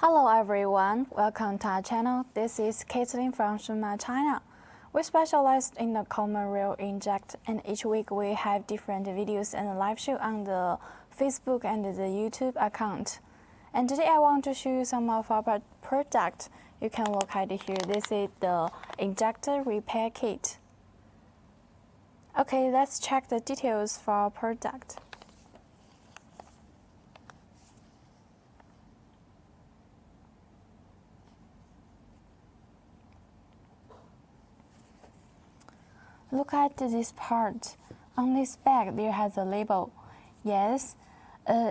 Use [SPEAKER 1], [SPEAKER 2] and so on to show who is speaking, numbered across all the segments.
[SPEAKER 1] Hello everyone, welcome to our channel. This is Caitlin from Shumatt, China. We specialize in the common rail inject, and each week we have different videos and live show on the Facebook and the YouTube account. And today I want to show you some of our product. You can look at it here. This is the injector repair kit. Okay, let's check the details for our product. Look at this part. On this bag, there has a label. Yes,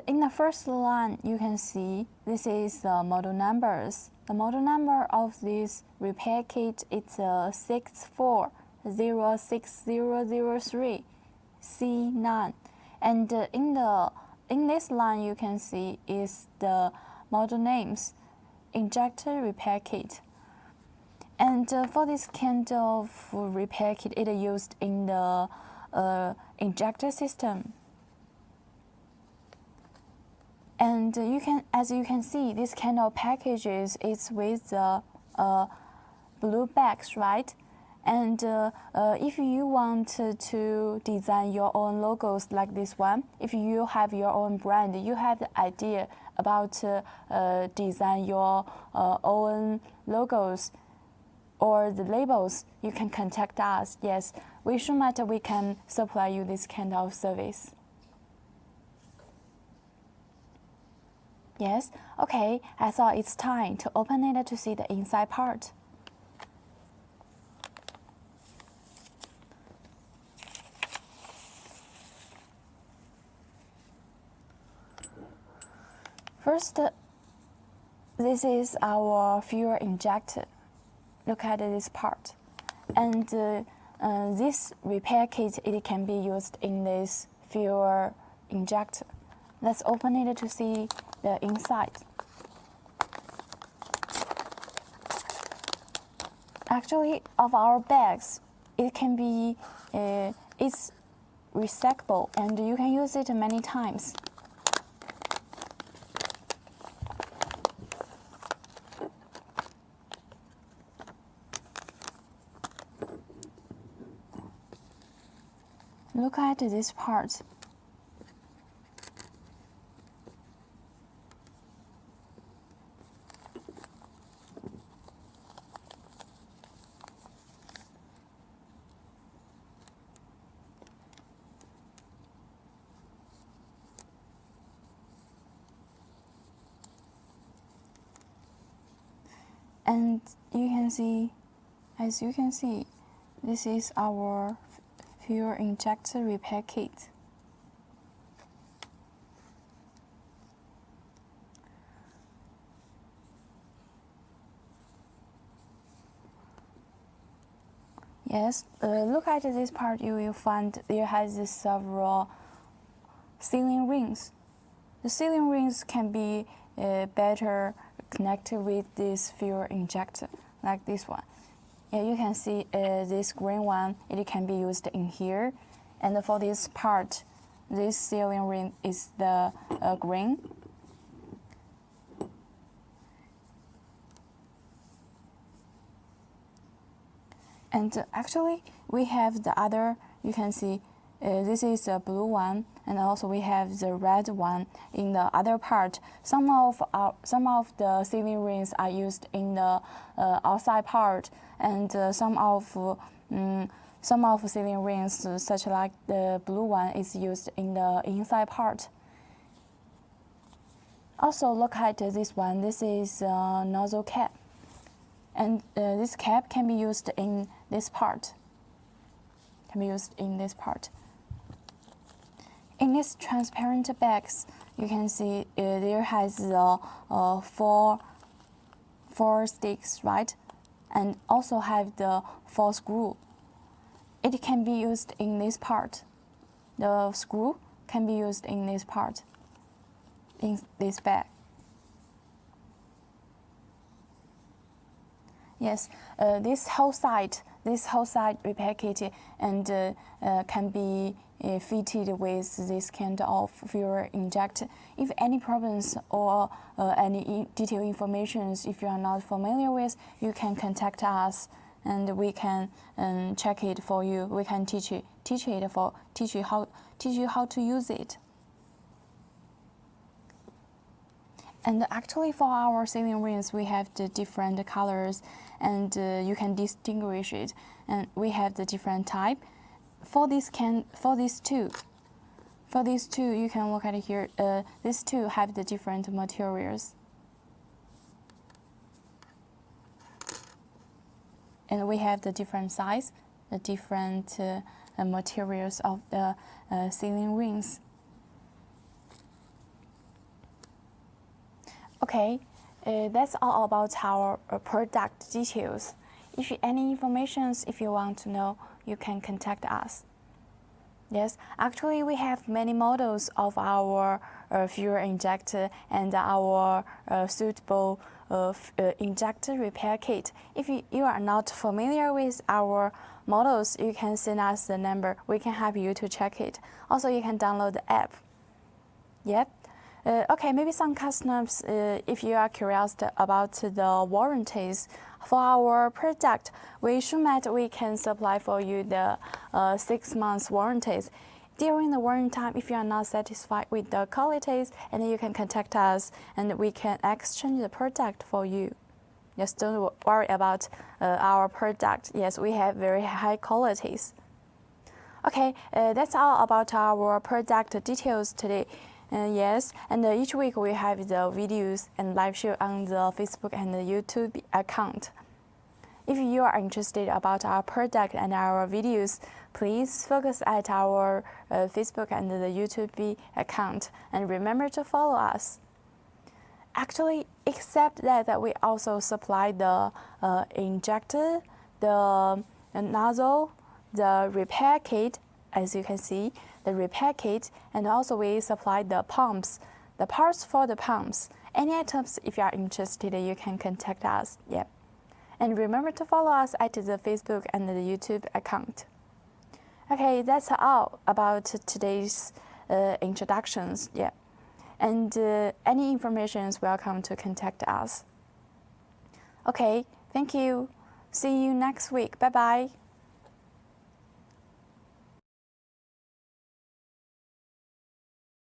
[SPEAKER 1] in the first line, you can see this is the model numbers. The model number of this repair kit is 640603 C9. And in this line, you can see is the model names, injector repair kit. And for this kind of repair kit, it is used in the injector system. And as you can see, this kind of packages is with the blue bags, right? And if you want to design your own logos like this one, if you have your own brand, you have the idea about design your own logos or the labels, you can contact us. Yes, we Shumatt, we can supply you this kind of service. Yes, okay, I thought it's time to open it to see the inside part. First, this is our fuel injector. Look at this part. And this repair kit, it can be used in this fuel injector. Let's open it to see the inside. Actually, of our bags, it can be, it's recyclable and you can use it many times. Look at this part. And you can see, as you can see, this is our fuel injector repair kit. Yes, look at this part, you will find there has several sealing rings. The sealing rings can be better connected with this fuel injector, like this one. Yeah, you can see this green one, it can be used in here. And for this part, this sealing ring is the green. And actually, we have the other, you can see this is a blue one, and also we have the red one in the other part. Some of the sealing rings are used in the outside part, and some of sealing rings, such like the blue one, is used in the inside part. Also, look at this one. This is a nozzle cap, and this cap can be used in this part. In these transparent bags, you can see there has four sticks, right? And also have the 4 screw. It can be used in this part. The screw can be used in this part, in this bag. Yes, this whole side repair kit and can be fitted with this kind of fuel injector. If any problems or any detailed information if you are not familiar with, you can contact us and we can check it for you. We can teach you how to use it. And actually, for our sealing rings, we have the different colors, and you can distinguish it. And we have the different type. For these two, you can look at it here. These two have the different materials. And we have the different size, the different materials of the sealing rings. Okay, that's all about our product details. If any information, if you want to know, you can contact us. Yes, actually we have many models of our fuel injector and our suitable injector repair kit. If you are not familiar with our models, you can send us the number. We can help you to check it. Also, you can download the app. Yep. Okay, maybe some customers, if you are curious about the warranties for our product, with Shumatt, we can supply for you the 6 months warranties. During the warranty time, if you are not satisfied with the qualities, and you can contact us and we can exchange the product for you. Just don't worry about our product. Yes, we have very high qualities. Okay, that's all about our product details today. Yes, and each week we have the videos and live show on the Facebook and the YouTube account. If you are interested about our product and our videos, please focus at our Facebook and the YouTube account and remember to follow us. Actually, except that we also supply the injector, the nozzle, the repair kit, as you can see, the repair kit, and also we supply the pumps, the parts for the pumps. Any items, if you are interested, you can contact us. Yep. And remember to follow us at the Facebook and the YouTube account. Okay, that's all about today's introductions. Yeah. And any information is welcome to contact us. Okay, thank you. See you next week. Bye-bye.